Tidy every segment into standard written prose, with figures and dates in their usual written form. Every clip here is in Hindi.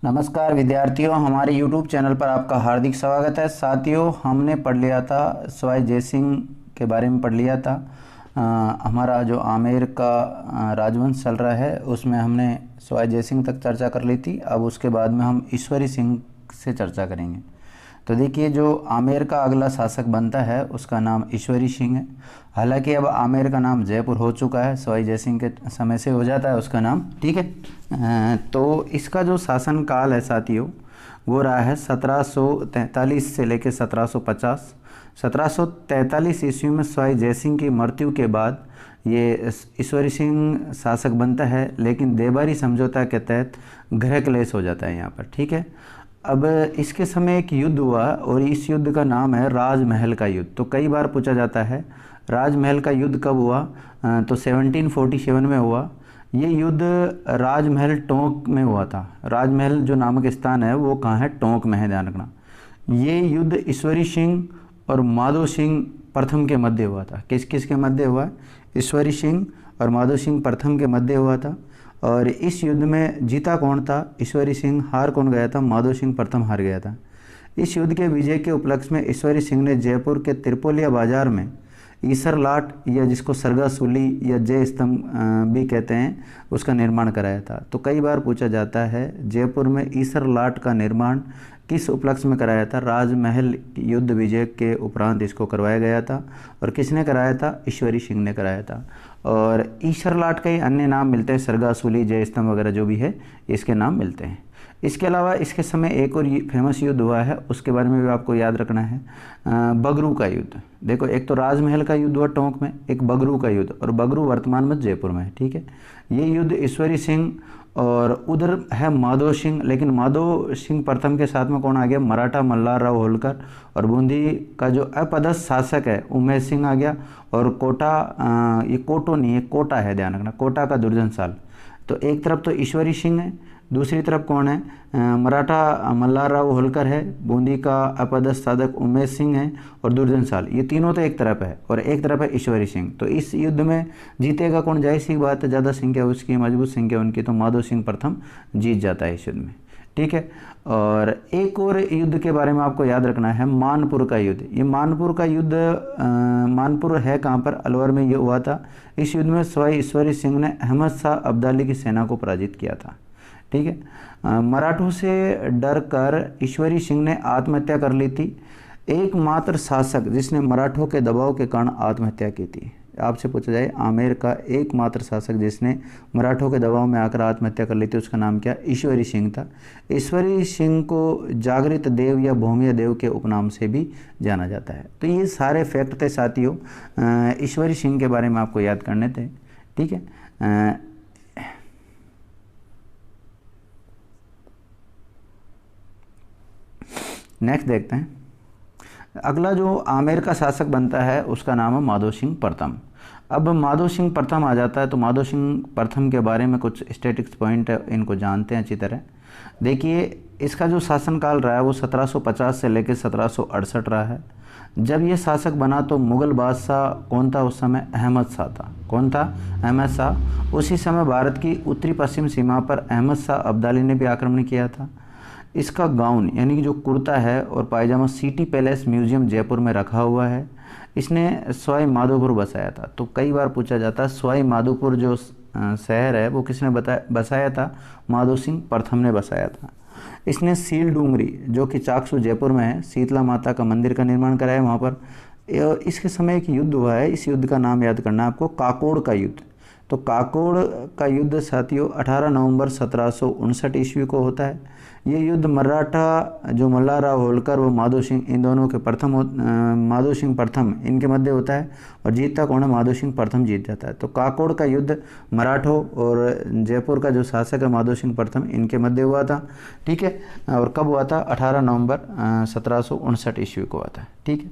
नमस्कार विद्यार्थियों, हमारे YouTube चैनल पर आपका हार्दिक स्वागत है। साथियों, हमने पढ़ लिया था सवाई जयसिंह के बारे में पढ़ लिया था। हमारा जो आमेर का राजवंश चल रहा है उसमें हमने सवाई जयसिंह तक चर्चा कर ली थी। अब उसके बाद में हम ईश्वरी सिंह से चर्चा करेंगे। तो देखिए, जो आमेर का अगला शासक बनता है उसका नाम ईश्वरी सिंह है। हालांकि अब आमेर का नाम जयपुर हो चुका है, सवाई जयसिंह के समय से हो जाता है उसका नाम, ठीक है। तो इसका जो शासन काल है साथियों, वो रहा है 1743 से लेकर 1750। 1743 ईस्वी में सवाई जयसिंह की मृत्यु के बाद ये ईश्वरी सिंह शासक बनता है, लेकिन देबारी समझौता के तहत गृह क्लेश हो जाता है यहाँ पर, ठीक है। अब इसके समय एक युद्ध हुआ और इस युद्ध का नाम है राजमहल का युद्ध। तो कई बार पूछा जाता है राजमहल का युद्ध कब हुआ, तो 1747 में हुआ। ये युद्ध राजमहल टोंक में हुआ था। राजमहल जो नामक स्थान है वो कहाँ है, टोंक में है, ध्यान रखना। ये युद्ध ईश्वरी सिंह और माधो सिंह प्रथम के मध्य हुआ था। किस किस के मध्य हुआ? ईश्वरी सिंह और माधो सिंह प्रथम के मध्य हुआ था। और इस युद्ध में जीता कौन था? ईश्वरी सिंह। हार कौन गया था? माधो सिंह प्रथम हार गया था। इस युद्ध के विजय के उपलक्ष्य में ईश्वरी सिंह ने जयपुर के त्रिपोलिया बाजार में ईसर लाट, या जिसको सरगासुली या जय स्तंभ भी कहते हैं, उसका निर्माण कराया था। तो कई बार पूछा जाता है जयपुर में ईसर लाट का निर्माण किस उपलक्ष्य में कराया था? राजमहल युद्ध विजय के उपरांत इसको करवाया गया था। और किसने कराया था? ईश्वरी सिंह ने कराया था। और ईसर लाट के अन्य नाम मिलते हैं, सरगासुली, जय स्तंभ वगैरह जो भी है, इसके नाम मिलते हैं। इसके अलावा इसके समय एक और फेमस युद्ध हुआ है, उसके बारे में भी आपको याद रखना है, बगरू का युद्ध। देखो, एक तो राजमहल का युद्ध हुआ टोंक में, एक बगरू का युद्ध, और बगरू वर्तमान में जयपुर में है, ठीक है। ये युद्ध ईश्वरी सिंह और उधर है माधो सिंह, लेकिन माधो सिंह प्रथम के साथ में कौन आ गया? मराठा मल्हार राव होलकर। और बूंदी का जो अपदस्थ शासक है उमेश सिंह आ गया। और कोटा, ये कोटो नहीं है, कोटा है, ध्यान रखना, कोटा का दुर्जन साल। तो एक तरफ तो ईश्वरी सिंह है, दूसरी तरफ कौन है? मराठा मल्हार राव होलकर है, बूंदी का अपदस्थ शासक उमेश सिंह है, और दुर्जन साल। ये तीनों तो एक तरफ है, और एक तरफ है ईश्वरी सिंह। तो इस युद्ध में जीतेगा कौन? जाहिर सी बात है, ज़्यादा संख्या उसकी, मजबूत संख्या उनकी, तो माधो सिंह प्रथम जीत जाता है इस युद्ध में, ठीक है। और एक और युद्ध के बारे में आपको याद रखना है, मानपुर का युद्ध। ये मानपुर का युद्ध, मानपुर है कहाँ पर? अलवर में ये हुआ था। इस युद्ध में सवाई ईश्वरी सिंह ने अहमद शाह अब्दाली की सेना को पराजित किया था, ठीक है। मराठों से डरकर ईश्वरी सिंह ने आत्महत्या कर ली थी। एकमात्र शासक जिसने मराठों के दबाव के कारण आत्महत्या की थी। आपसे पूछा जाए आमेर का एकमात्र शासक जिसने मराठों के दबाव में आकर आत्महत्या कर ली थी, उसका नाम क्या? ईश्वरी सिंह था। ईश्वरी सिंह को जागृत देव या भौमिया देव के उपनाम से भी जाना जाता है। तो ये सारे फैक्ट थे साथियों, ईश्वरी सिंह के बारे में आपको याद करने थे, ठीक है। नेक्स्ट देखते हैं। अगला जो आमेर का शासक बनता है उसका नाम है माधो सिंह प्रथम। अब माधो सिंह प्रथम आ जाता है, तो माधो सिंह प्रथम के बारे में कुछ स्टैटिक्स पॉइंट है, इनको जानते हैं अच्छी तरह। देखिए, इसका जो शासनकाल रहा है वो 1750 से लेकर 1768 रहा है। जब ये शासक बना तो मुग़ल बादशाह कौन था उस समय? अहमद शाह था। कौन था? अहमद शाह। उसी समय भारत की उत्तरी पश्चिम सीमा पर अहमद शाह अब्दाली ने भी आक्रमण किया था। इसका गाउन यानी कि जो कुर्ता है और पायजामा सिटी पैलेस म्यूजियम जयपुर में रखा हुआ है। इसने सवाई माधोपुर बसाया था। तो कई बार पूछा जाता है सवाई माधोपुर जो शहर है वो किसने बसाया था? माधो सिंह प्रथम ने बसाया था। इसने सील डूंगरी, जो कि चाकसू जयपुर में है, शीतला माता का मंदिर का निर्माण कराया वहाँ पर। और इसके समय एक युद्ध हुआ है, इस युद्ध का नाम याद करना है आपको, काकोड़ का युद्ध। तो काकोड़ का युद्ध साथियों 18 नवंबर 1759 ईस्वी को होता है। ये युद्ध मराठा जो मल्हार राव होलकर व माधो सिंह, इन दोनों के माधो सिंह प्रथम इनके मध्य होता है। और जीतता कौन है? माधो सिंह प्रथम जीत जाता है। तो काकोड़ का युद्ध मराठों और जयपुर का जो शासक है माधो सिंह प्रथम, इनके मध्य हुआ था, ठीक है। और कब हुआ था? 18 नवंबर 1759 ईस्वी को हुआ था, ठीक है।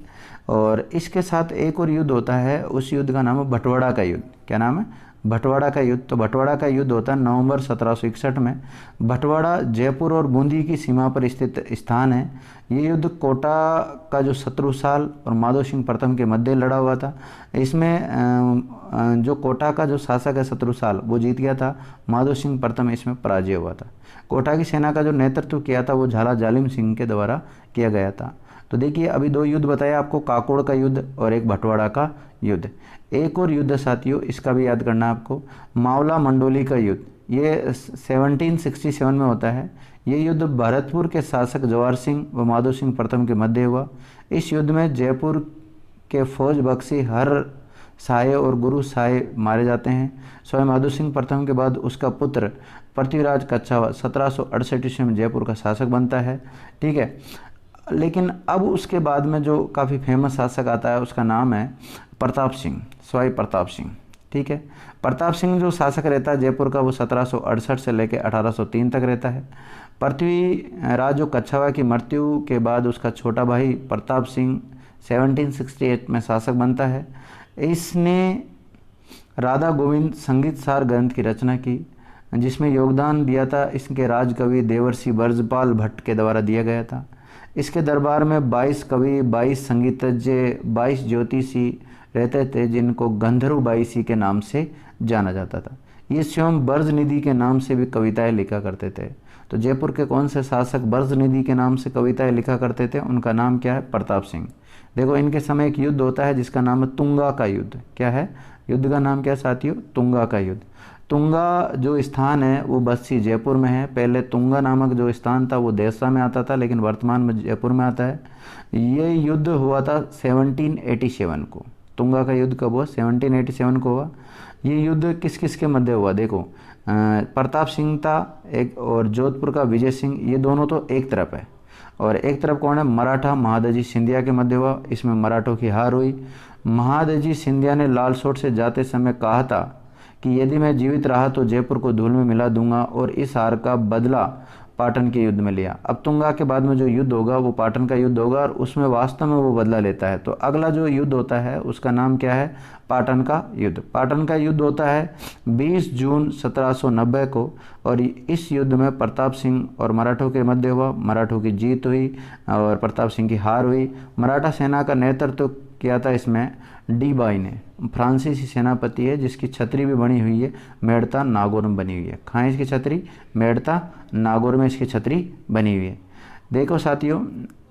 और इसके साथ एक और युद्ध होता है, उस युद्ध का नाम है भटवाड़ा का युद्ध। क्या नाम है? भटवाड़ा का युद्ध। तो भटवाड़ा का युद्ध होता है नवंबर 1761 में। भटवाड़ा जयपुर और बूंदी की सीमा पर स्थित स्थान है। ये युद्ध कोटा का जो शत्रुसाल और माधो सिंह प्रथम के मध्य लड़ा हुआ था। इसमें जो कोटा का जो शासक है शत्रुसाल वो जीत गया था, माधो सिंह प्रथम इसमें पराजय हुआ था। कोटा की सेना का जो नेतृत्व किया था वो झाला जालिम सिंह के द्वारा किया गया था। तो देखिए अभी 2 युद्ध बताया आपको, काकोड़ का युद्ध और एक भटवाड़ा का युद्ध। एक और युद्ध साथियों इसका भी याद करना है आपको, मावला मंडोली का युद्ध। ये 1767 में होता है। ये युद्ध भरतपुर के शासक जवाहर सिंह व माधो सिंह प्रथम के मध्य हुआ। इस युद्ध में जयपुर के फौज बख्शी हर साय और गुरु साय मारे जाते हैं। स्वयं माधो सिंह प्रथम के बाद उसका पुत्र पृथ्वीराज कच्छावा 1768 ईस्वी में जयपुर का शासक बनता है। ठीक है, लेकिन अब उसके बाद में जो काफ़ी फेमस शासक आता है उसका नाम है प्रताप सिंह, सवाई प्रताप सिंह। ठीक है, प्रताप सिंह जो शासक रहता है जयपुर का वो 1768 से लेकर 1803 तक रहता है। पृथ्वीराज जो कच्छावा की मृत्यु के बाद उसका छोटा भाई प्रताप सिंह 1768 में शासक बनता है। इसने राधा गोविंद संगीत सार ग्रंथ की रचना की, जिसमें योगदान दिया था इसके राजकवि देवर्षि ब्रजपाल भट्ट के द्वारा दिया गया था। इसके दरबार में 22 कवि, 22 संगीतज्ञ, 22 ज्योतिषी रहते थे, जिनको गंधर्व बाईसी के नाम से जाना जाता था। ये स्वयं ब्रज निधि के नाम से भी कविताएं लिखा करते थे। तो जयपुर के कौन से शासक ब्रज निधि के नाम से कविताएं लिखा करते थे, उनका नाम क्या है? प्रताप सिंह। देखो इनके समय एक युद्ध होता है जिसका नाम है तुंगा का युद्ध। क्या है? युद्ध का नाम क्या है साथियों? तुंगा का युद्ध। तुंगा जो स्थान है वो बस्सी जयपुर में है। पहले तुंगा नामक जो स्थान था वो देसरा में आता था, लेकिन वर्तमान में जयपुर में आता है। ये युद्ध हुआ था 1787 को। तुंगा का युद्ध कब हुआ? 1787 को हुआ। ये युद्ध किस किस के मध्य हुआ? देखो प्रताप सिंह था एक, और जोधपुर का विजय सिंह, ये दोनों तो एक तरफ है, और एक तरफ कौन है? मराठा महादजी सिंधिया के मध्य हुआ। इसमें मराठों की हार हुई। महादजी सिंधिया ने लालसोट से जाते समय कहा था कि यदि मैं जीवित रहा तो जयपुर को धूल में मिला दूंगा, और इस हार का बदला पाटन के युद्ध में लिया। अब तुंगा के बाद में जो युद्ध होगा वो पाटन का युद्ध होगा, और उसमें वास्तव में वो बदला लेता है। तो अगला जो युद्ध होता है उसका नाम क्या है? पाटन का युद्ध। पाटन का युद्ध होता है 20 जून 1790 को, और इस युद्ध में प्रताप सिंह और मराठों के मध्य हुआ। मराठों की जीत हुई और प्रताप सिंह की हार हुई। मराठा सेना का नेतृत्व किया था इसमें डी बाई ने, फ्रांसीसी सेनापति है, जिसकी छतरी भी बनी हुई है मेड़ता नागौर में बनी हुई है। कहाँ है इसकी छतरी? मेड़ता नागौर में इसकी छतरी बनी हुई है। देखो साथियों,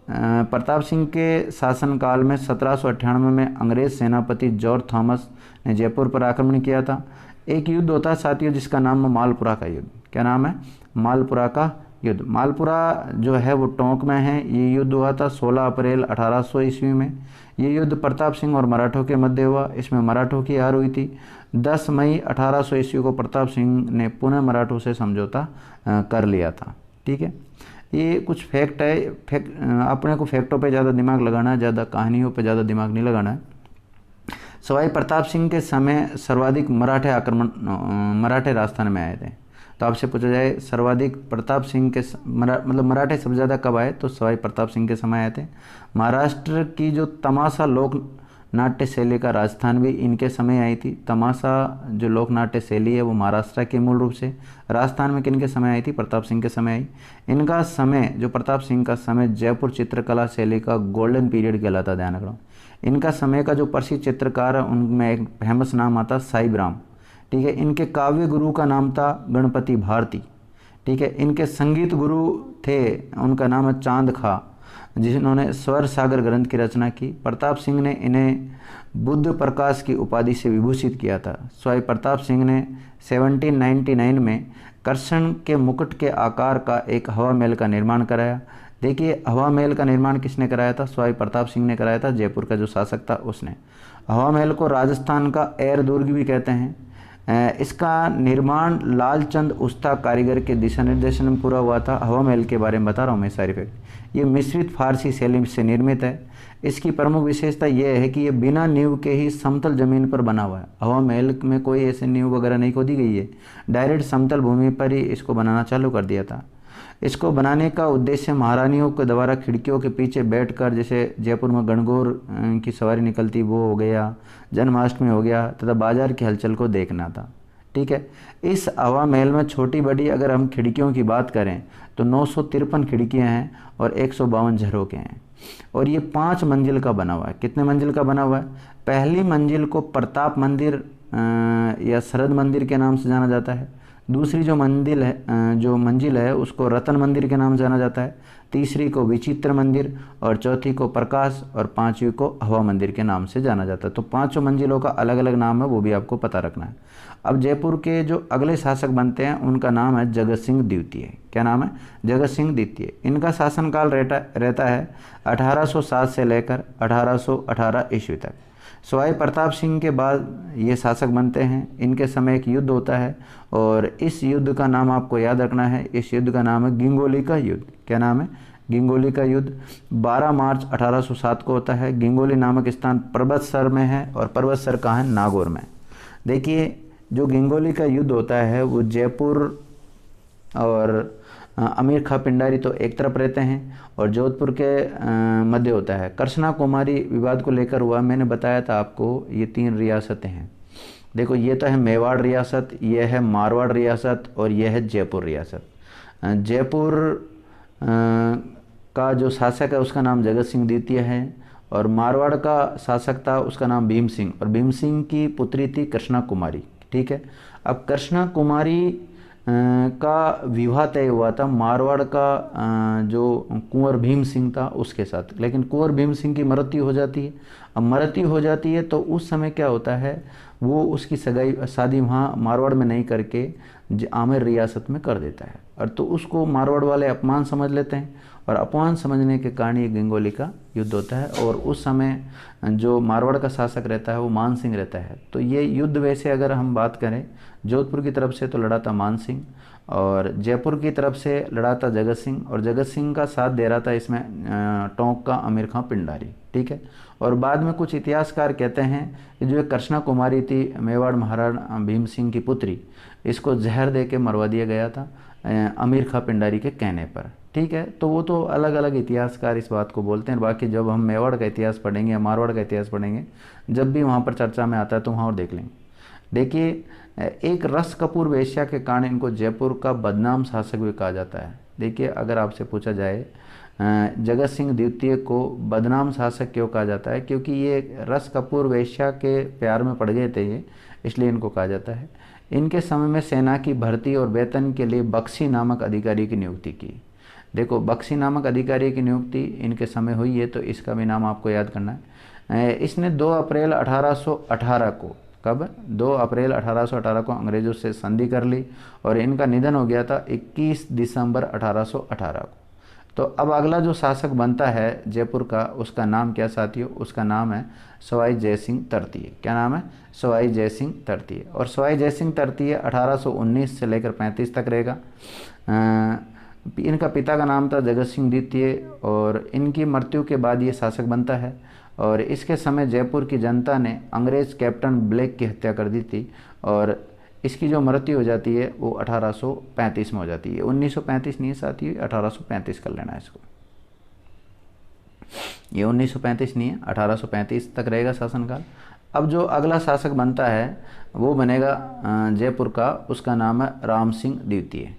प्रताप सिंह के शासनकाल में 1798 में अंग्रेज सेनापति जॉर्ज थॉमस ने जयपुर पर आक्रमण किया था। एक युद्ध होता है साथियों जिसका नाम है मालपुरा का युद्ध। क्या नाम है? मालपुरा का युद्ध। मालपुरा जो है वो टोंक में है। ये युद्ध हुआ था 16 अप्रैल 1800 ईस्वी में। ये युद्ध प्रताप सिंह और मराठों के मध्य हुआ। इसमें मराठों की हार हुई थी। 10 मई 1800 ईस्वी को प्रताप सिंह ने पुनः मराठों से समझौता कर लिया था। ठीक है, ये कुछ फैक्ट है। अपने को फैक्टों पे ज़्यादा दिमाग लगाना है, ज़्यादा कहानियों पे ज़्यादा दिमाग नहीं लगाना है। सवाई प्रताप सिंह के समय सर्वाधिक मराठे राजस्थान में आए थे। तो आपसे पूछा जाए सर्वाधिक प्रताप सिंह के मतलब मराठे सबसे ज़्यादा कब आए, तो सवाई प्रताप सिंह के समय आए थे। महाराष्ट्र की जो तमाशा लोक नाट्य शैली का राजस्थान भी इनके समय आई थी। तमाशा जो लोक नाट्य शैली है वो महाराष्ट्र की मूल रूप से। राजस्थान में किन के समय आई थी? प्रताप सिंह के समय आई। इनका समय जो प्रताप सिंह का समय जयपुर चित्रकला शैली का गोल्डन पीरियड कहलाता। ध्यान रखना, इनका समय का जो प्रसिद्ध चित्रकार है उनमें एक फेमस नाम आता साहिबराम। ठीक है, इनके काव्य गुरु का नाम था गणपति भारती। ठीक है, इनके संगीत गुरु थे, उनका नाम है चांद खां, जिन्होंने स्वर सागर ग्रंथ की रचना की। प्रताप सिंह ने इन्हें बुद्ध प्रकाश की उपाधि से विभूषित किया था। स्वामी प्रताप सिंह ने 1799 में कृष्ण के मुकुट के आकार का एक हवा महल का निर्माण कराया। देखिए, हवा महल का निर्माण किसने कराया था? स्वामी प्रताप सिंह ने कराया था। जयपुर का जो शासक था उसने। हवा महल को राजस्थान का एयर दुर्ग भी कहते हैं। इसका निर्माण लालचंद उस्ता कारीगर के दिशा निर्देशन में पूरा हुआ था। हवा महल के बारे में बता रहा हूँ मैं सारी फैक्ट। ये मिश्रित फारसी शैली से निर्मित है। इसकी प्रमुख विशेषता यह है कि ये बिना नींव के ही समतल जमीन पर बना हुआ है। हवा महल में कोई ऐसे नींव वगैरह नहीं खोदी गई है, डायरेक्ट समतल भूमि पर ही इसको बनाना चालू कर दिया था। इसको बनाने का उद्देश्य महारानियों के द्वारा खिड़कियों के पीछे बैठकर, जैसे जयपुर में गणगौर की सवारी निकलती वो हो गया, जन्माष्टमी हो गया, तथा बाजार की हलचल को देखना था। ठीक है, इस हवा महल में छोटी बड़ी अगर हम खिड़कियों की बात करें तो 953 खिड़कियां हैं और 152 झरोखे हैं, और ये 5 मंजिल का बना हुआ है। कितने मंजिल का बना हुआ है? पहली मंजिल को प्रताप मंदिर या शरद मंदिर के नाम से जाना जाता है। दूसरी जो मंजिल है उसको रतन मंदिर के नाम से जाना जाता है, तीसरी को विचित्र मंदिर, और चौथी को प्रकाश, और पांचवी को हवा मंदिर के नाम से जाना जाता है। तो पांचों मंजिलों का अलग अलग नाम है, वो भी आपको पता रखना है। अब जयपुर के जो अगले शासक बनते हैं उनका नाम है जगत सिंह द्वितीय। क्या नाम है? जगत सिंह द्वितीय। इनका शासनकाल रहता है 1807 से लेकर 1818 ईस्वी तक। सवाई प्रताप सिंह के बाद ये शासक बनते हैं। इनके समय एक युद्ध होता है और इस युद्ध का नाम आपको याद रखना है। इस युद्ध का नाम है गिंगोली का युद्ध। क्या नाम है? गिंगोली का युद्ध 12 मार्च 1807 को होता है। गिंगोली नामक स्थान पर्वतसर में है, और पर्वतसर कहाँ है? नागौर में। देखिए, जो गिंगोली का युद्ध होता है वो जयपुर और अमीर खां पिंडारी तो एक तरफ रहते हैं और जोधपुर के मध्य होता है। कृष्णा कुमारी विवाद को लेकर हुआ। मैंने बताया था आपको, ये 3 रियासतें हैं। देखो, ये तो है मेवाड़ रियासत, ये है मारवाड़ रियासत, और ये है जयपुर रियासत। जयपुर का जो शासक है उसका नाम जगत सिंह द्वितीय है, और मारवाड़ का शासक था उसका नाम भीम सिंह, और भीम सिंह की पुत्री थी कृष्णा कुमारी। ठीक है। अब कृष्णा कुमारी का विवाह तय हुआ था मारवाड़ का जो कुंवर भीम सिंह था उसके साथ, लेकिन कुंवर भीम सिंह की मृत्यु हो जाती है। अब मृत्यु हो जाती है तो उस समय क्या होता है, वो उसकी शादी वहाँ मारवाड़ में नहीं करके आमेर रियासत में कर देता है, और तो उसको मारवाड़ वाले अपमान समझ लेते हैं, और अपमान समझने के कारण ये गिंगोली का युद्ध होता है। और उस समय जो मारवाड़ का शासक रहता है वो मान सिंह रहता है। तो ये युद्ध वैसे अगर हम बात करें, जोधपुर की तरफ से तो लड़ा था मान सिंह, और जयपुर की तरफ से लड़ा था जगत सिंह, और जगत सिंह का साथ दे रहा था इसमें टोंक का अमीर खां पिंडारी। ठीक है। और बाद में कुछ इतिहासकार कहते हैं कि जो कृष्णा कुमारी थी मेवाड़ महाराणा भीम सिंह की पुत्री, इसको जहर दे के मरवा दिया गया था अमीर खां पिंडारी के कहने पर। ठीक है। तो वो तो अलग अलग इतिहासकार इस बात को बोलते हैं। बाकी जब हम मेवाड़ का इतिहास पढ़ेंगे या मारवाड़ का इतिहास पढ़ेंगे, जब भी वहाँ पर चर्चा में आता है तो वहाँ और देख लेंगे। देखिए, एक रस कपूर वेश्या के कारण इनको जयपुर का बदनाम शासक भी कहा जाता है। देखिए, अगर आपसे पूछा जाए जगत सिंह द्वितीय को बदनाम शासक क्यों कहा जाता है, क्योंकि ये रस कपूर वेश्या के प्यार में पड़ गए थे ये, इसलिए इनको कहा जाता है। इनके समय में सेना की भर्ती और वेतन के लिए बख्शी नामक अधिकारी की नियुक्ति की। देखो, बख्शी नामक अधिकारी की नियुक्ति इनके समय हुई है, तो इसका भी नाम आपको याद करना है। इसने 2 अप्रैल 1818 को, कब? 2 अप्रैल 1818 को अंग्रेजों से संधि कर ली, और इनका निधन हो गया था 21 दिसंबर 1818 को। तो अब अगला जो शासक बनता है जयपुर का, उसका नाम क्या साथियों? उसका नाम है सवाई जयसिंह तृतीय। क्या नाम है? सवाई जयसिंह तृतीय। और सवाई जयसिंह तृतीय 1819 से लेकर 35 तक रहेगा। इनका पिता का नाम था जगत सिंह द्वितीय, और इनकी मृत्यु के बाद ये शासक बनता है। और इसके समय जयपुर की जनता ने अंग्रेज कैप्टन ब्लैक की हत्या कर दी थी, और इसकी जो मृत्यु हो जाती है वो 1835 में हो जाती है। 1935 नहीं है साथी, 1835 कर लेना है इसको। ये 1935 नहीं है, 1835 तक रहेगा शासनकाल। अब जो अगला शासक बनता है वो बनेगा जयपुर का, उसका नाम है राम सिंह द्वितीय।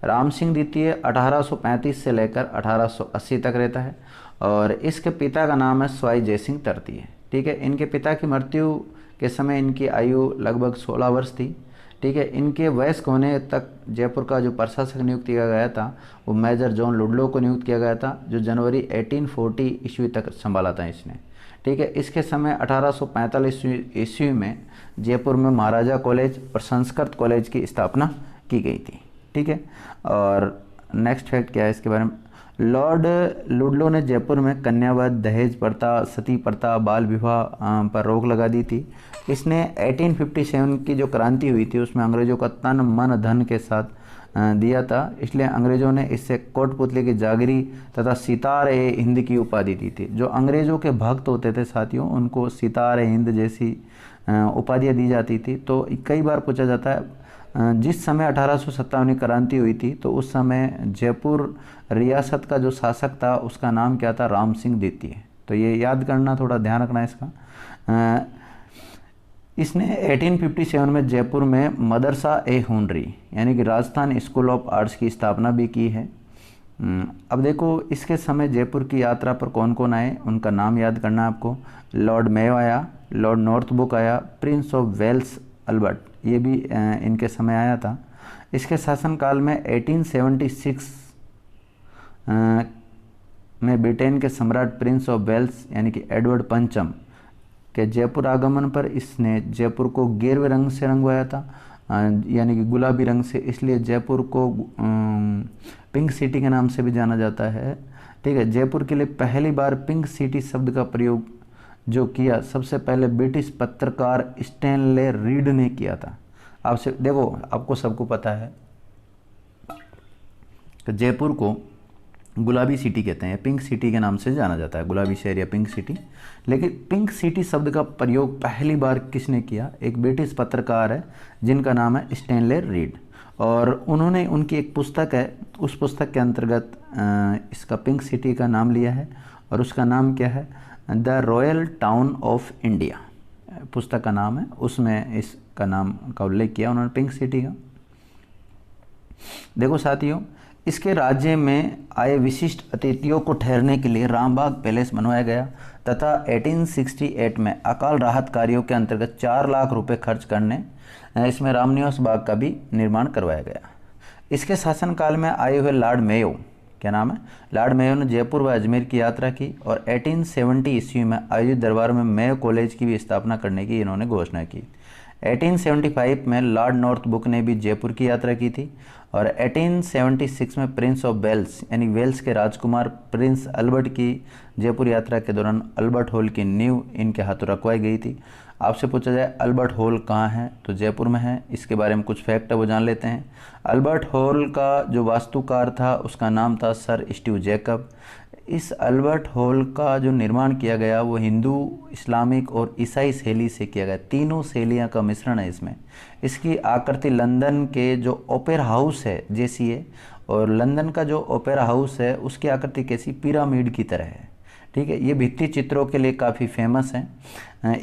राम सिंह द्वितीय 1835 से लेकर 1880 तक रहता है, और इसके पिता का नाम है सवाई जयसिंह तृतीय। ठीक है। इनके पिता की मृत्यु के समय इनकी आयु लगभग 16 वर्ष थी। ठीक है। इनके वयस्क होने तक जयपुर का जो प्रशासक नियुक्त किया गया था वो मेजर जॉन लुडलो को नियुक्त किया गया था, जो जनवरी 1840 ईस्वी तक संभाला था इसने। ठीक है। इसके समय 1845 ईस्वी में जयपुर में महाराजा कॉलेज और संस्कृत कॉलेज की स्थापना की गई थी। ठीक है। और नेक्स्ट फैक्ट क्या है इसके बारे में? लॉर्ड लुडलो ने जयपुर में कन्यावाद, दहेज प्रथा, सती प्रथा, बाल विवाह पर रोक लगा दी थी। इसने 1857 की जो क्रांति हुई थी उसमें अंग्रेजों का तन मन धन के साथ दिया था, इसलिए अंग्रेजों ने इससे कोटपुतली की जागीरी तथा सितार-ए-हिंद की उपाधि दी थी। जो अंग्रेजों के भक्त होते थे साथियों, उनको सितार-ए-हिंद जैसी उपाधियाँ दी जाती थी। तो कई बार पूछा जाता है, जिस समय 1857 की क्रांति हुई थी तो उस समय जयपुर रियासत का जो शासक था उसका नाम क्या था? राम सिंह द्वितीय। तो ये याद करना, थोड़ा ध्यान रखना इसका। इसने 1857 में जयपुर में मदरसा-ए-हुनरी यानी कि राजस्थान स्कूल ऑफ आर्ट्स की स्थापना भी की है। अब देखो, इसके समय जयपुर की यात्रा पर कौन कौन आए, उनका नाम याद करना है आपको। लॉर्ड मेयो आया, लॉर्ड नॉर्थब्रुक आया, प्रिंस ऑफ वेल्स अल्बर्ट, ये भी इनके समय आया था। इसके शासनकाल में 1876 में ब्रिटेन के सम्राट प्रिंस ऑफ वेल्स यानी कि एडवर्ड पंचम के जयपुर आगमन पर इसने जयपुर को गेरुए रंग से रंगवाया था, यानी कि गुलाबी रंग से, इसलिए जयपुर को पिंक सिटी के नाम से भी जाना जाता है। ठीक है, जयपुर के लिए पहली बार पिंक सिटी शब्द का प्रयोग जो किया सबसे पहले ब्रिटिश पत्रकार स्टैनले रीड ने किया था। आपसे देखो, आपको सबको पता है कि जयपुर को गुलाबी सिटी कहते हैं, पिंक सिटी के नाम से जाना जाता है, गुलाबी शहर या पिंक सिटी। लेकिन पिंक सिटी शब्द का प्रयोग पहली बार किसने किया? एक ब्रिटिश पत्रकार है जिनका नाम है स्टैनले रीड, और उन्होंने उनकी एक पुस्तक है, उस पुस्तक के अंतर्गत इसका पिंक सिटी का नाम लिया है, और उसका नाम क्या है? The royal town of India पुस्तक का नाम है, उसमें इसका नाम का उल्लेख किया उन्होंने, पिंक सिटी का। देखो साथियों, इसके राज्य में आए विशिष्ट अतिथियों को ठहरने के लिए रामबाग पैलेस बनवाया गया तथा 1868 में अकाल राहत कार्यों के अंतर्गत 4 लाख रुपए खर्च करने इसमें रामनिवास बाग का भी निर्माण करवाया गया। इसके शासनकाल में आए हुए लॉर्ड मेयो, क्या नाम है? लॉर्ड मेयो ने जयपुर व अजमेर की यात्रा की और 1870 ईस्वी में आयोजित दरबार में मेयो कॉलेज की भी स्थापना करने की इन्होंने घोषणा की। 1875 में लॉर्ड नॉर्थबुक ने भी जयपुर की यात्रा की थी, और 1876 में प्रिंस ऑफ वेल्स यानी वेल्स के राजकुमार प्रिंस अल्बर्ट की जयपुर यात्रा के दौरान अल्बर्ट हॉल की नींव इनके हाथों रखवाई गई थी। आपसे पूछा जाए अल्बर्ट हॉल कहाँ है, तो जयपुर में है। इसके बारे में कुछ फैक्ट है वो जान लेते हैं। अल्बर्ट हॉल का जो वास्तुकार था उसका नाम था सर स्टीव जैकब। इस अल्बर्ट हॉल का जो निर्माण किया गया वो हिंदू, इस्लामिक और ईसाई शैली से किया गया, तीनों शैलियाँ का मिश्रण है इसमें। इसकी आकृति लंदन के जो ओपेरा हाउस है जैसी है, और लंदन का जो ओपेरा हाउस है उसकी आकृति कैसी? पिरामिड की तरह है। ठीक है, ये भित्ति चित्रों के लिए काफ़ी फेमस है।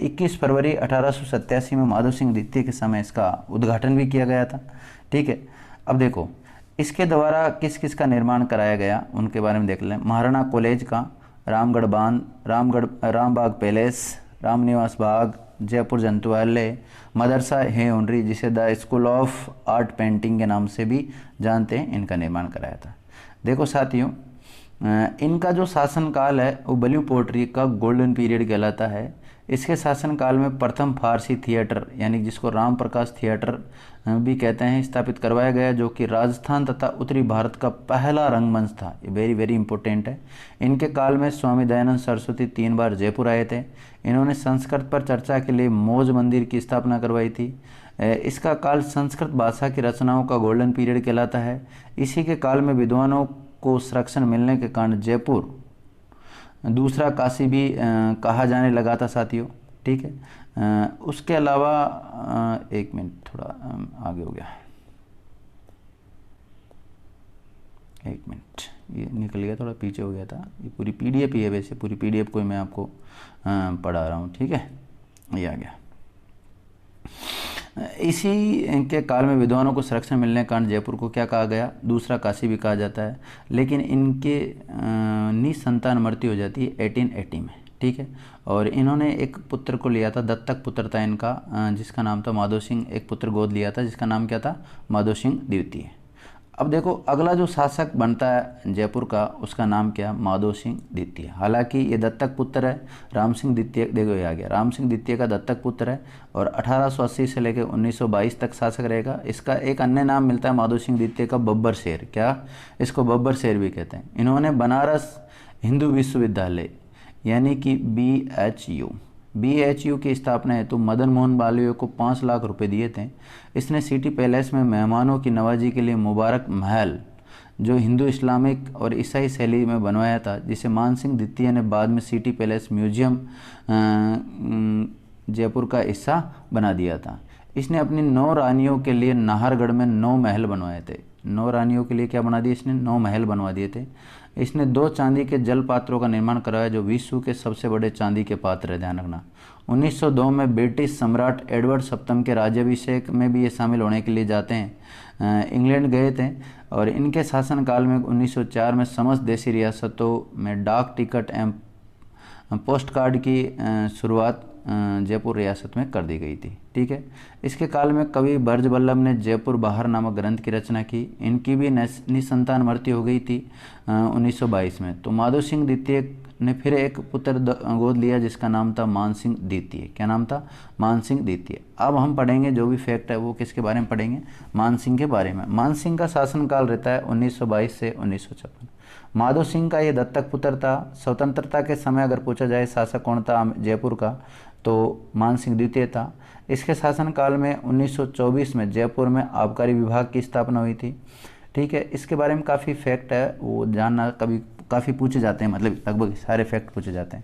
21 फरवरी 1887 में माधव सिंह द्वितीय के समय इसका उद्घाटन भी किया गया था। ठीक है, अब देखो इसके द्वारा किस किस का निर्माण कराया गया उनके बारे में देख लें। महाराणा कॉलेज का, रामगढ़ बांध, रामबाग पैलेस, रामनिवास बाग, जयपुर जंतुआलय, मदरसा है उनरी जिसे the school of art painting के नाम से भी जानते हैं, इनका निर्माण कराया था। देखो साथियों, इनका जो शासनकाल है वो बल्यू पोट्री का गोल्डन पीरियड कहलाता है। इसके शासनकाल में प्रथम फारसी थिएटर यानी जिसको राम प्रकाश थिएटर भी कहते हैं स्थापित करवाया गया, जो कि राजस्थान तथा उत्तरी भारत का पहला रंगमंच था। ये वेरी वेरी इंपॉर्टेंट है। इनके काल में स्वामी दयानंद सरस्वती 3 बार जयपुर आए थे। इन्होंने संस्कृत पर चर्चा के लिए मौज मंदिर की स्थापना करवाई थी। इसका काल संस्कृत भाषा की रचनाओं का गोल्डन पीरियड कहलाता है। इसी के काल में विद्वानों को संरक्षण मिलने के कारण जयपुर दूसरा काशी भी कहा जाने लगा था साथियों। ठीक है, उसके अलावा एक मिनट, थोड़ा आगे हो गया, एक मिनट, ये निकल गया, थोड़ा पीछे हो गया था। ये पूरी पीडीएफ ही है, वैसे पूरी पीडीएफ को मैं आपको पढ़ा रहा हूँ। ठीक है, ये आ गया। इसी के काल में विद्वानों को संरक्षण मिलने के कारण जयपुर को क्या कहा गया? दूसरा काशी भी कहा जाता है। लेकिन इनके निसंतान मृत्यु हो जाती है 1880 में। ठीक है, और इन्होंने एक पुत्र को लिया था, दत्तक पुत्र था इनका, जिसका नाम था माधव सिंह। एक पुत्र गोद लिया था जिसका नाम क्या था? माधव सिंह द्वितीय। अब देखो अगला जो शासक बनता है जयपुर का उसका नाम क्या? माधव सिंह द्वितीय। हालांकि ये दत्तक पुत्र है राम सिंह द्वितीय। देखो ये आ गया, राम सिंह द्वितीय का दत्तक पुत्र है और 1880 से लेकर 1922 तक शासक रहेगा। इसका एक अन्य नाम मिलता है माधव सिंह द्वितीय का, बब्बर शेर। क्या? इसको बब्बर शेर भी कहते हैं। इन्होंने बनारस हिंदू विश्वविद्यालय यानी कि BHU की स्थापना हेतु मदन मोहन मालवीय को 5 लाख रुपए दिए थे। इसने सिटी पैलेस में मेहमानों की नवाजी के लिए मुबारक महल जो हिंदू, इस्लामिक और ईसाई शैली में बनवाया था, जिसे मानसिंह द्वितीय ने बाद में सिटी पैलेस म्यूजियम जयपुर का हिस्सा बना दिया था। इसने अपनी 9 रानियों के लिए नाहरगढ़ में 9 महल बनवाए थे। 9 रानियों के लिए क्या बना दिए इसने? 9 महल बनवा दिए थे। इसने 2 चांदी के जल पात्रों का निर्माण कराया जो विश्व के सबसे बड़े चांदी के पात्र है, ध्यान रखना। 1902 में ब्रिटिश सम्राट एडवर्ड सप्तम के राज्याभिषेक में भी ये शामिल होने के लिए जाते हैं इंग्लैंड गए थे। और इनके शासनकाल में 1904 में समस्त देशी रियासतों में डाक टिकट एवं पोस्ट कार्ड की शुरुआत जयपुर रियासत में कर दी गई थी। ठीक है। इसके काल में कवि ब्रज वल्लभ ने जयपुर बहार नामक ग्रंथ की रचना की। इनकी भी निसंतान मृत्यु हो गई थी 1922 में। तो माधो सिंह द्वितीय ने फिर एक पुत्र गोद लिया जिसका नाम था मान सिंह द्वितीय। क्या नाम था? मान सिंह द्वितीय। अब हम पढ़ेंगे जो भी फैक्ट है वो किसके बारे में पढ़ेंगे? मान सिंह के बारे में। मान सिंह का शासनकाल रहता है 1922 से 1956। माधो सिंह का ये दत्तक पुत्र था। स्वतंत्रता के समय अगर पूछा जाए शासक कौन था जयपुर का, तो मान सिंह द्वितीय था। इसके शासनकाल में 1924 में जयपुर में आबकारी विभाग की स्थापना हुई थी। ठीक है, इसके बारे में काफ़ी फैक्ट है वो जानना कभी काफ़ी पूछे जाते हैं, मतलब लगभग सारे फैक्ट पूछे जाते हैं।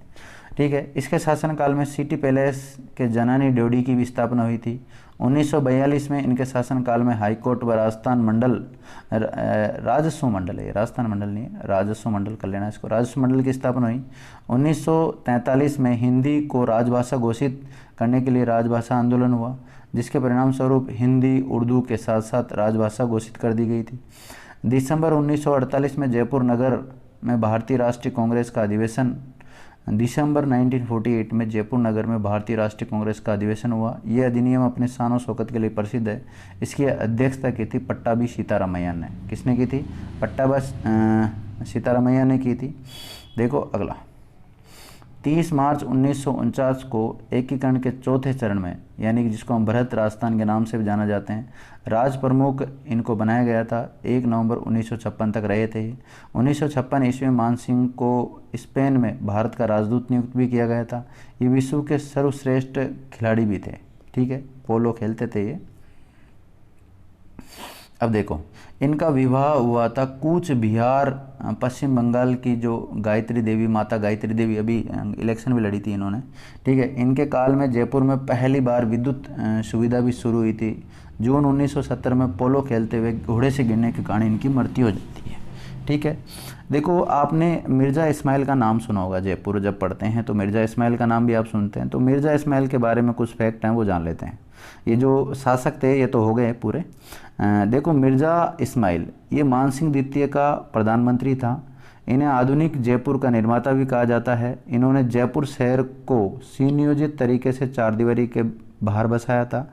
ठीक है, इसके शासनकाल में सिटी पैलेस के जनानी ड्योढ़ी की भी स्थापना हुई थी। 1942 में इनके शासनकाल में हाईकोर्ट व राजस्थान मंडल राजस्व मंडल है, राजस्थान मंडल नहीं है, राजस्व मंडल कर लेना इसको, राजस्व मंडल की स्थापना हुई। 1943 में हिंदी को राजभाषा घोषित करने के लिए राजभाषा आंदोलन हुआ, जिसके परिणाम स्वरूप हिंदी उर्दू के साथ साथ राजभाषा घोषित कर दी गई थी। दिसंबर 1948 में जयपुर नगर में भारतीय राष्ट्रीय कांग्रेस का अधिवेशन दिसंबर 1948 में जयपुर नगर में भारतीय राष्ट्रीय कांग्रेस का अधिवेशन हुआ। यह अधिनियम अपने शान और शौकत के लिए प्रसिद्ध है। इसकी अध्यक्षता की थी पट्टाभी सीतारामैया ने। किसने की थी? पट्टाभी सीतारामैया ने की थी। देखो अगला, 30 मार्च 1949 को एकीकरण के चौथे चरण में, यानी कि जिसको हम बृहत राजस्थान के नाम से भी जाना जाते हैं, राज प्रमुख इनको बनाया गया था। 1 नवंबर 1956 तक रहे थे। 1956 ईस्वी में मान सिंह को स्पेन में भारत का राजदूत नियुक्त भी किया गया था। ये विश्व के सर्वश्रेष्ठ खिलाड़ी भी थे। ठीक है, पोलो खेलते थे ये। अब देखो, इनका विवाह हुआ था कूच बिहार पश्चिम बंगाल की जो गायत्री देवी, माता गायत्री देवी, अभी इलेक्शन भी लड़ी थी इन्होंने। ठीक है, इनके काल में जयपुर में पहली बार विद्युत सुविधा भी शुरू हुई थी। जून 1970 में पोलो खेलते हुए घोड़े से गिरने के कारण इनकी मृत्यु हो जाती है। ठीक है, देखो आपने मिर्ज़ा इस्माइल का नाम सुना होगा। जयपुर जब पढ़ते हैं तो मिर्ज़ा इस्माइल का नाम भी आप सुनते हैं। तो मिर्ज़ा इस्माइल के बारे में कुछ फैक्ट हैं वो जान लेते हैं। ये जो शासक थे ये तो हो गए पूरे। देखो, मिर्ज़ा इस्माइल ये मान सिंह द्वितीय का प्रधानमंत्री था। इन्हें आधुनिक जयपुर का निर्माता भी कहा जाता है। इन्होंने जयपुर शहर को सुनियोजित तरीके से चारदीवारी के बाहर बसाया था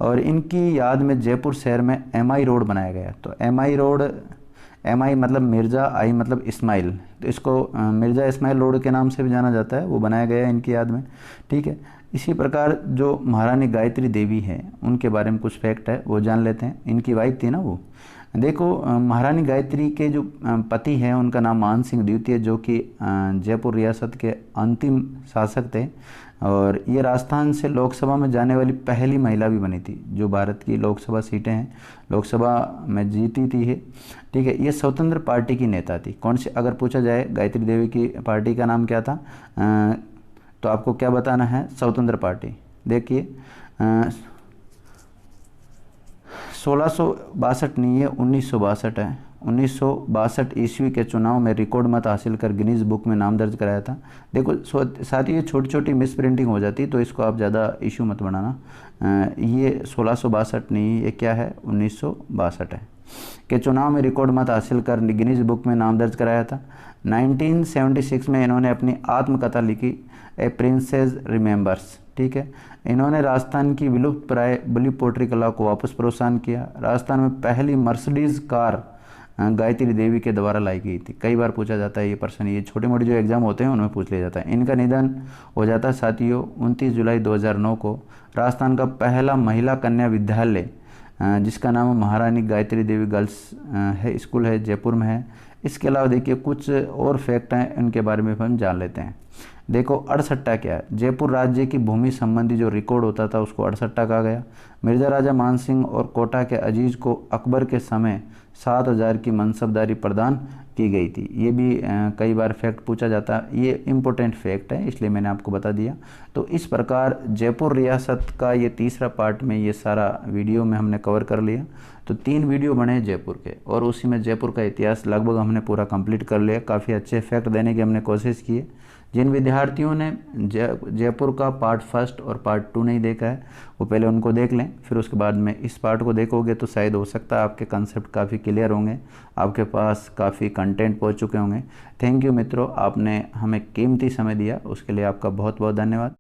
और इनकी याद में जयपुर शहर में MI रोड बनाया गया। तो MI रोड, MI मतलब मिर्ज़ा, आई मतलब इस्माइल, तो इसको मिर्ज़ा इस्माइल रोड के नाम से भी जाना जाता है। वो बनाया गया है इनकी याद में। ठीक है, इसी प्रकार जो महारानी गायत्री देवी है उनके बारे में कुछ फैक्ट है वो जान लेते हैं। इनकी वाइफ थी ना वो। देखो, महारानी गायत्री के जो पति हैं उनका नाम मान सिंह द्वितीय, जो कि जयपुर रियासत के अंतिम शासक थे और ये राजस्थान से लोकसभा में जाने वाली पहली महिला भी बनी थी जो भारत की लोकसभा सीटें हैं लोकसभा में जीती थी है। ठीक है, ये स्वतंत्र पार्टी की नेता थी। कौन सी, अगर पूछा जाए गायत्री देवी की पार्टी का नाम क्या था, तो आपको क्या बताना है? स्वतंत्र पार्टी। देखिए, 1662 नहीं है, 1962 है। 1962 ईस्वी के चुनाव में रिकॉर्ड मत हासिल कर गिनीज बुक में नाम दर्ज कराया था। देखो साथ ही ये छोटी छोटी मिस प्रिंटिंग हो जाती तो इसको आप ज़्यादा इशू मत बनाना। ये 1662 नहीं, ये क्या है? 1962 है के चुनाव में रिकॉर्ड मत हासिल कर गिनीज बुक में नाम दर्ज कराया था। 1976 में इन्होंने अपनी आत्मकथा लिखी, ए प्रिंसेस रिमेंबर्स। ठीक है, इन्होंने राजस्थान की विलुप्त प्राय बली पोट्री कला को वापस प्रोत्साहन किया। राजस्थान में पहली मर्सिडीज कार गायत्री देवी के द्वारा लाई गई थी। कई बार पूछा जाता है ये प्रश्न, ये छोटे मोटे जो एग्जाम होते हैं उनमें पूछ लिया जाता है। इनका निधन हो जाता है साथियों 29 जुलाई 2009 को। राजस्थान का पहला महिला कन्या विद्यालय जिसका नाम महारानी गायत्री देवी गर्ल्स है स्कूल है, जयपुर में है। इसके अलावा देखिए कुछ और फैक्ट हैं, इनके बारे में हम जान लेते हैं। देखो, अड़सट्टा क्या है? जयपुर राज्य की भूमि संबंधी जो रिकॉर्ड होता था उसको अड़सट्टा कहा गया। मिर्जा राजा मान सिंह और कोटा के अजीज को अकबर के समय 7000 की मनसबदारी प्रदान की गई थी। ये भी कई बार फैक्ट पूछा जाता है, ये इम्पोर्टेंट फैक्ट है इसलिए मैंने आपको बता दिया। तो इस प्रकार जयपुर रियासत का ये तीसरा पार्ट में ये सारा वीडियो में हमने कवर कर लिया। तो 3 वीडियो बने जयपुर के और उसी में जयपुर का इतिहास लगभग हमने पूरा कंप्लीट कर लिया। काफ़ी अच्छे फैक्ट देने की हमने कोशिश की है। जिन विद्यार्थियों ने जयपुर का पार्ट 1 और पार्ट 2 नहीं देखा है वो पहले उनको देख लें, फिर उसके बाद में इस पार्ट को देखोगे तो शायद हो सकता है आपके कंसेप्ट काफ़ी क्लियर होंगे, आपके पास काफ़ी कंटेंट पहुंच चुके होंगे। थैंक यू मित्रों, आपने हमें कीमती समय दिया, उसके लिए आपका बहुत बहुत धन्यवाद।